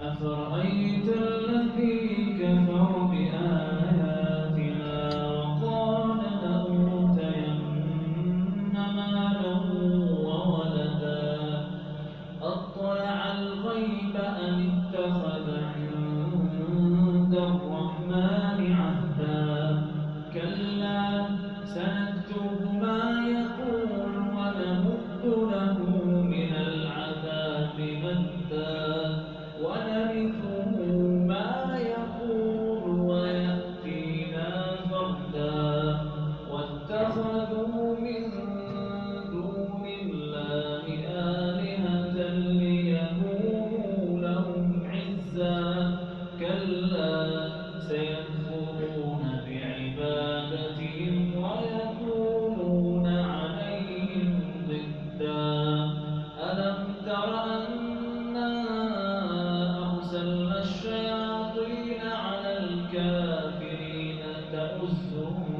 أفرأيت الذي كفر بآياتنا وقال لأوتين مالا وولدا أطلع الغيب أم اتخذ عند الرحمن عهدا كلا سنكتب ما يقول ونمد له من العذاب مدا ونرثه ما يقول ويأتينا فردا واتخذوا من دون الله آلهة ليكونوا لهم عزا كلا سيكفرون بعبادتهم ويكونون عليهم ضدا ألم تر أنا أرسلنا الشياطين على الكافرين تؤزهم